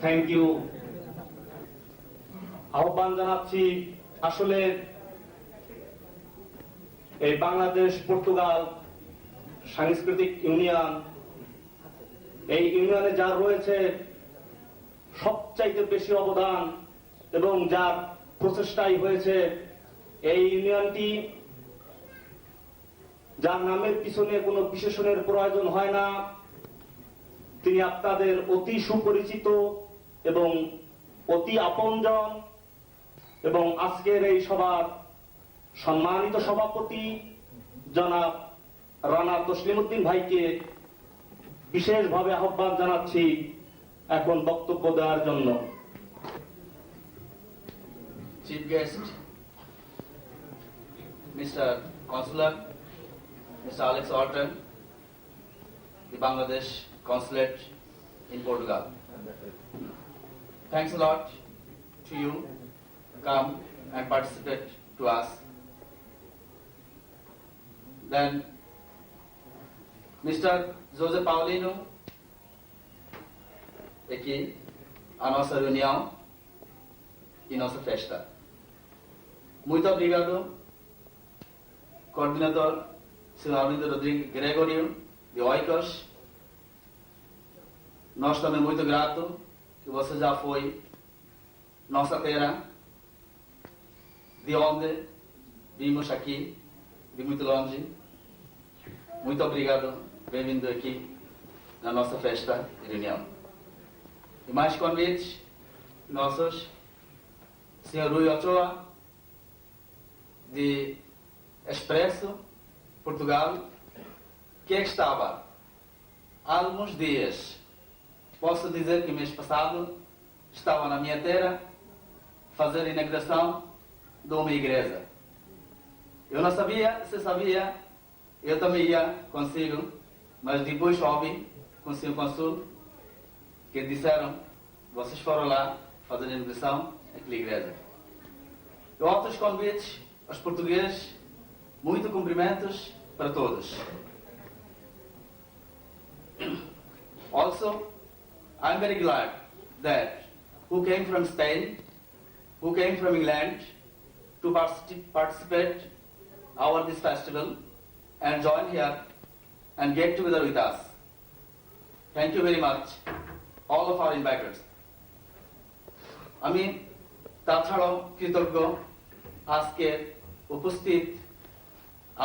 Thank you আহ্বান জানাচ্ছি। আসলে এই বাংলাদেশ পর্তুগাল সাংস্কৃতিক ইউনিয়ন, এই ইউনিয়নে যার রয়েছে সবচাইতে বেশি অবদান এবং যার প্রচেষ্টাই হয়েছে এই ইউনিয়নটি, যার নামের পিছনে কোনো বিশেষণের প্রয়োজন হয় না, তিনি আপনাদের অতি সুপরিচিত এবং অতি আপনজন এবং আজকের এই সভার সম্মানিত সভাপতি জনাব রানা তসলিমউদ্দিন ভাইকে বিশেষভাবে আহ্বান জানাচ্ছি এখন বক্তব্য দেওয়ার জন্য। Chief guest, Mr. Consular, Mr. Alex Orton, the Bangladesh Consulate in Portugal. Thanks a lot to you to come and participate to us. Then Mr. Jose Paulino, aqui a nossa reunião e nossa festa. Muito obrigado, coordenador Sr. Arlindo Rodrigues Gregorio, de Oikos. Nós também muito grato que você já foi nossa terra, de onde vimos aqui, de muito longe. Muito obrigado, bem-vindo aqui na nossa festa e reunião. E mais convites nossos, Sr. Rui Ochoa, de Expresso, Portugal, que estava há alguns dias, posso dizer que mês passado, estava na minha terra fazer a inauguração de uma igreja. Eu não sabia, se sabia, eu também ia consigo, mas depois ouvi com o Sr. Consul que disseram, vocês foram lá fazer a inauguração daquela igreja. E outros convites aos portugueses, muito cumprimentos para todos. Also, I'm very glad that who came from Spain, who came from England to participate our this festival and join here and get together with us. Thank you very much, all of our inviters. আমি তাছাড়াও কৃতজ্ঞ আজকে উপস্থিত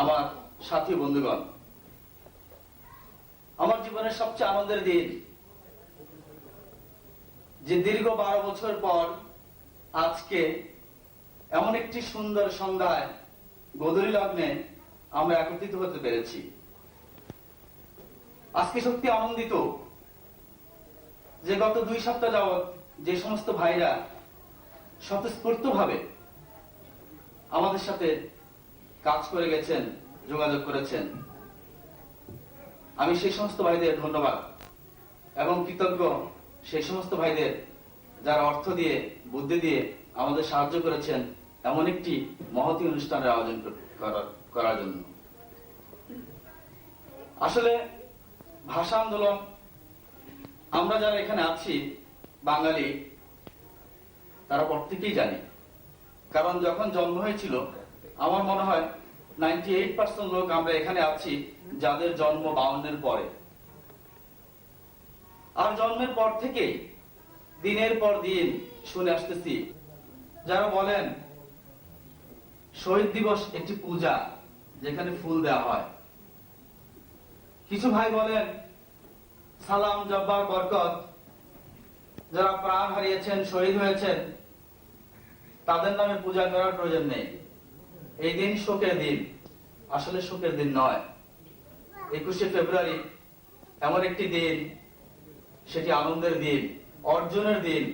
আমার সাথী বন্ধুগণ। আমার জীবনের সবচেয়ে আনন্দের দিন যে দীর্ঘ 12 বছর পর আজকে এমন একটি সুন্দর সন্ধ্যায় গোধূলি লগ্নে আমরা একত্রিত হতে পেরেছি। আজকে সত্যি আনন্দিত যে গত 2 সপ্তাহ যাবৎ যে সমস্ত ভাইরা স্বতঃস্ফূর্তভাবে আমাদের সাথে কাজ করে গেছেন, যোগাযোগ করেছেন, আমি সেই সমস্ত ভাইদের ধন্যবাদ এবং কৃতজ্ঞ সেই সমস্ত ভাইদের যারা অর্থ দিয়ে, বুদ্ধি দিয়ে আমাদের সাহায্য করেছেন এমন একটি মহতী অনুষ্ঠানের আয়োজন করার জন্য। আসলে ভাষা আন্দোলন আমরা যারা এখানে আছি বাঙালি তারা প্রত্যেকেই জানি, কারণ যখন জন্ম হয়েছিল আমার মনে হয় 98% লোক আমরা এখানে আছি যাদের জন্ম 52-এর পরে। আর জন্মের পর থেকে দিনের পর দিন শুনে আসতেছি যারা বলেন শহীদ দিবস একটি পূজা যেখানে ফুল দেওয়া হয়। কিছু ভাই বলেন সালাম, জব্বার, বরকত, যারা প্রাণ হারিয়েছেন, শহীদ হয়েছেন, তাদের নামে পূজা করার প্রয়োজন নেই। এই দিন শোকের দিন, আসলে শোকের দিন নয়। 21শে ফেব্রুয়ারি এমন একটি দিন, সেটি আনন্দের দিন, অর্জনের দিন,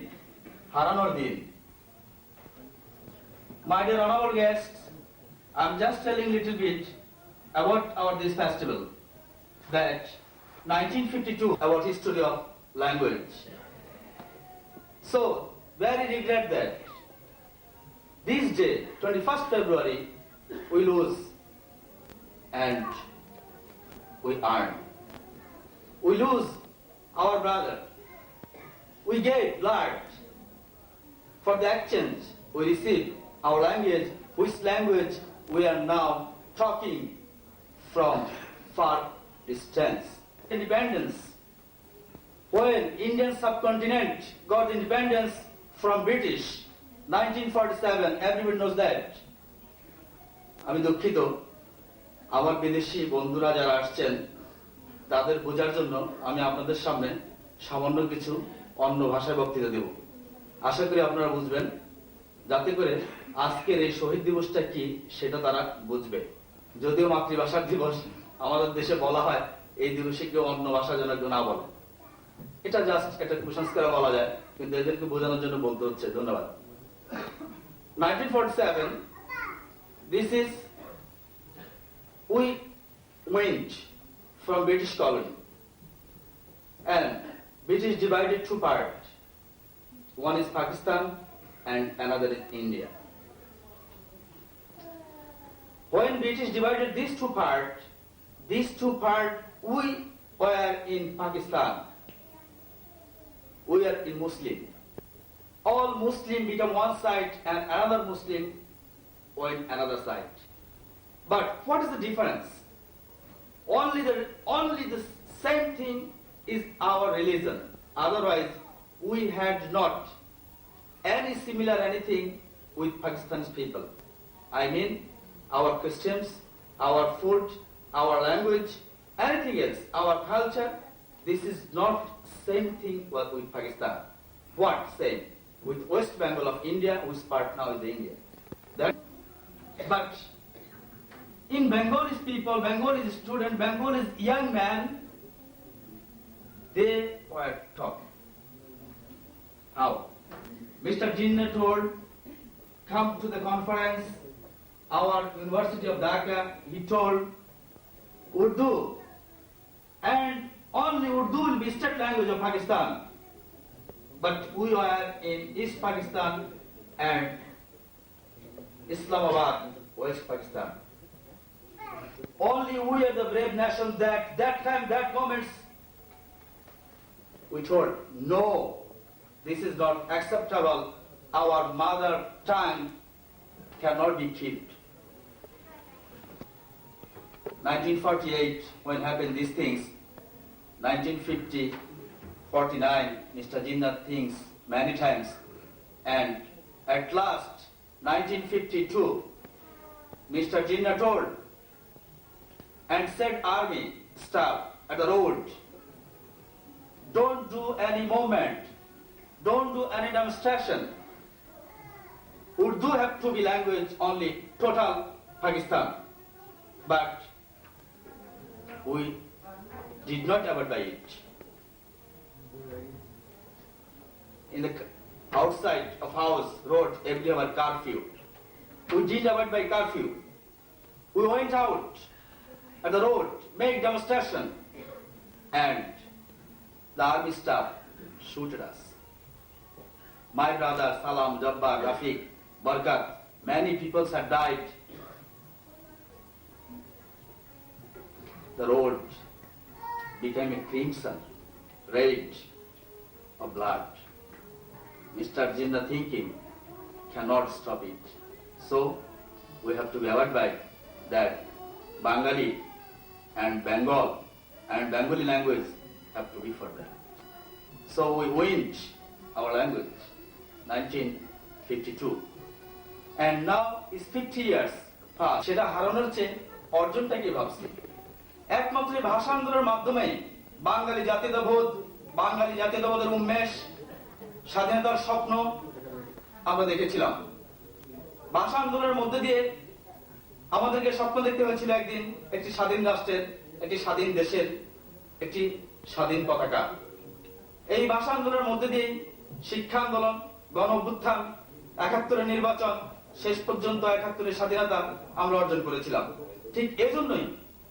হারানোর দিন। My dear honorable guests, I'm just telling a little bit about this festival. That 1952 about history of language. So, very regret that this day, 21st February, we lose and we earn. We lose our brother. we gave blood. For the exchange, we received our language, which language we are now talking from far distance. Independence. When Indian subcontinent got independence from British, 1947, everyone knows that. আমি দুঃখিত, আমার বিদেশি বন্ধুরা যারা আসছেন তাদের বোঝার জন্য আমি আপনাদের সামনে সামান্য কিছু অন্য ভাষায় বক্তৃতা দেব। আশা করি আপনারা বুঝবেন, যাতে করে আজকের এই শহীদ দিবসটা কি সেটা তারা বুঝবে। যদিও মাতৃভাষার দিবস, আমাদের দেশে বলা হয় এই দিবসে কেউ অন্য ভাষা যেন কেউ না বলে। এটা জাস্ট একটা কুসংস্কার বলা যায়, কিন্তু এদেরকে বোঝানোর জন্য বলতে হচ্ছে। ধন্যবাদ। 1947, this is, we went from British colony, and British divided two parts. One is Pakistan and another is India. When British divided these two parts, we were in Pakistan. We are in Muslim. All Muslim become one side and another Muslim went another side. But what is the difference? Only the same thing is our religion. Otherwise, we had not any similar anything with Pakistan's people. I mean, our customs, our food, our language, anything else, our culture, this is not same thing with Pakistan. What same? With West Bengal of India, which part now is India. But in Bengalis people, Bengalis student, Bengalis young man, they were talking. How? Mr. Jinnah told, come to the conference. Our University of Dhaka, he told, Urdu, and only Urdu will be state language of Pakistan. But we are in East Pakistan and Islamabad, West Pakistan. Only we are the brave nation that time, that moments, we told, no, this is not acceptable. Our mother tongue cannot be kept. 1948, when happened these things, 1950, 49, Mr. Jinnah thinks many times, and at last, 1952, Mr. Jinnah told and said army staff at the road, don't do any movement, don't do any demonstration. Urdu have to be language only, total Pakistan. But we did not abide by it. In the outside of house, road, every hour curfew. We did abide by curfew. We went out at the road, make demonstration, and the army staff shooted us. My brother Salam, Jabbar, Rafiq, Barkat, many people had died. The road became a crimson, red of blood. Mr. Jinnah thinking cannot stop it. So we have to be aware by that Bengali and Bengal and Bengali language have to be for that. So we went our language, 1952. And now is 50 years past. সেটা হারানোর চেয়ে অর্জনটাকে ভাবছি। একমাত্র ভাষা আন্দোলনের মাধ্যমে বাঙালি জাতীয়তাবোধের উন্মেষ, স্বাধীনতার স্বপ্ন আমরা দেখেছিলাম। ভাষা আন্দোলনের মধ্যে দিয়ে আমাদেরকে স্বপ্ন দেখতে হয়েছিল একদিন একটি স্বাধীন রাষ্ট্রের, একটি স্বাধীন দেশের, একটি স্বাধীন পতাকা। এই ভাষা আন্দোলনের মধ্যে দিয়ে শিক্ষা আন্দোলন, গণ অভ্যুত্থান, ৭১ নির্বাচন, শেষ পর্যন্ত ৭১ স্বাধীনতা আমরা অর্জন করেছিলাম। ঠিক এজন্যই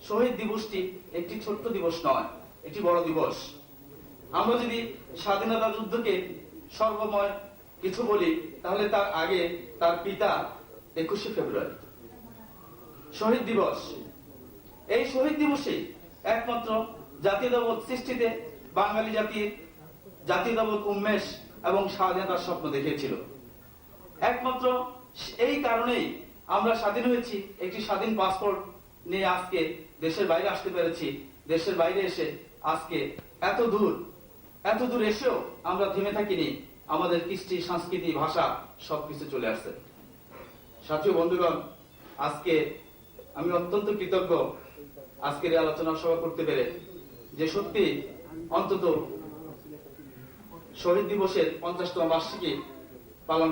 শহীদ দিবসটি একটি ছোট্ট দিবস নয়, একটি বড় দিবস। আমরা যদি স্বাধীনতা যুদ্ধকে সর্বময় কিছু বলি, তাহলে তার আগে তার পিতা ২১শে ফেব্রুয়ারি শহীদ দিবস। এই শহীদ দিবসে একমাত্র জাতীয়তাবোধ সৃষ্টিতে, বাঙালি জাতির জাতীয়তাবাদ উন্মেষ এবং স্বাধীনতার স্বপ্ন দেখিয়েছিল। একমাত্র এই কারণেই আমরা স্বাধীন হয়েছি, একটি স্বাধীন পাসপোর্ট নিয়ে আজকে দেশের বাইরে আসতে পেরেছি। দেশের বাইরে এসে আজকে এত দূর এসেও আমরা থেমে থাকিনি। আমাদের কৃষ্টি, সংস্কৃতি, ভাষা সবকিছু চলে আসছে। সাথী বন্ধুগণ, আজকে আমি অত্যন্ত কৃতজ্ঞ আজকের এই আলোচনা সভা করতে পেরে, যে সত্যি অন্তত শহীদ দিবসের 50তম বার্ষিকী পালন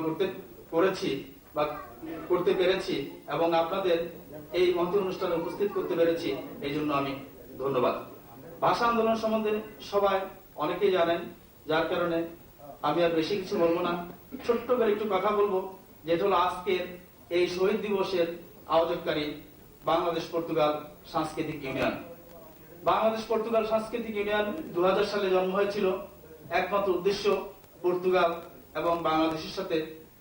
করতে পেরেছি এবং আপনাদের এই মঞ্চ অনুষ্ঠানে উপস্থিত করতে পেরেছি। এই জন্য আমি ধন্যবাদ। ভাষা আন্দোলন সম্বন্ধে সবাই অনেকেই জানেন, যার কারণে আমি আর বেশি কিছু বলবো না। ছোট্ট করে একটু কথা বলবো, যেটা হলো আজকের এই শহীদ দিবসের আয়োজককারী বাংলাদেশ পর্তুগাল সাংস্কৃতিক ইউনিয়ন। বাংলাদেশ পর্তুগাল সাংস্কৃতিক ইউনিয়ন 2000 সালে জন্ম হয়েছিল। একমাত্র উদ্দেশ্য পর্তুগাল এবং বাংলাদেশের সাথে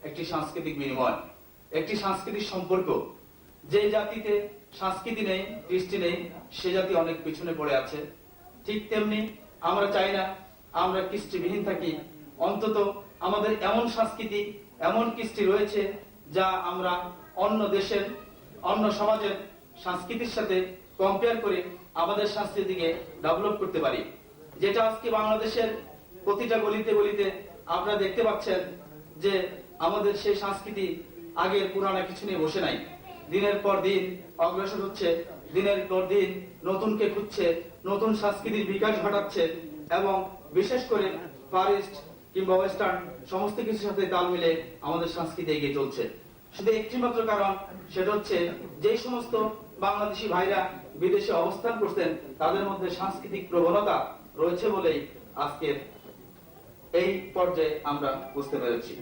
একটি সাংস্কৃতিক বিনিময়, একটি সাংস্কৃতিক সম্পর্ক। যে জাতিতে সংস্কৃতি নেই, কৃষ্টি নেই, সে জাতি অনেক পিছনে পড়ে আছে। ঠিক তেমনি আমরা চাই না আমরা কৃষ্টিবিহীন থাকি। অন্তত আমাদের এমন সংস্কৃতি, এমন কৃষ্টি রয়েছে যা আমরা অন্য দেশের, অন্য সমাজের সংস্কৃতির সাথে কম্পেয়ার করে আমাদের সংস্কৃতিকে ডেভেলপ করতে পারি। যেটা আজকে বাংলাদেশের প্রতিটা গলিতে গলিতে আপনারা দেখতে পাচ্ছেন যে আমাদের সেই সংস্কৃতি আগের পুরানো কিছু নিয়ে বসে নাই। দিনের পর দিন অগ্রসর হচ্ছে, দিনের পর দিন নতুনকে খুঁজছে, নতুন সংস্কৃতির বিকাশ ঘটাচ্ছে এবং বিশেষ করে ফার ইস্ট কিংবা ওয়েস্টার্ন সমস্ত কিছুর সাথে তাল মিলে আমাদের সংস্কৃতি এগিয়ে চলছে। শুধু একটি মাত্র কারণ, সেটা হচ্ছে যে সমস্ত বাংলাদেশি ভাইরা বিদেশে অবস্থান করছেন তাদের মধ্যে সাংস্কৃতিক প্রবণতা রয়েছে বলেই আজকের এই পর্যায়ে আমরা বুঝতে পেরেছি।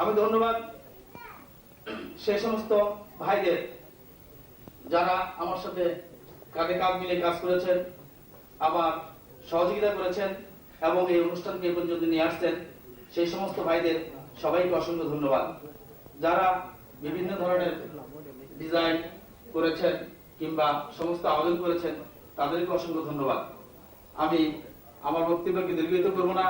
আমি ধন্যবাদ সেই সমস্ত ভাইদের যারা আমার সাথে কাঁধে কাঁধ মিলে কাজ করেছেন, আমার সহযোগিতা করেছেন এবং এই অনুষ্ঠানকে এ পর্যন্ত নিয়ে আসছেন। সেই সমস্ত ভাইদের সবাইকে অসংখ্য ধন্যবাদ। যারা বিভিন্ন ধরনের ডিজাইন করেছেন কিংবা সমস্ত আয়োজন করেছেন, তাদেরকে অসংখ্য ধন্যবাদ। আমি আমার বক্তব্যকে দীর্ঘায়িত করব না।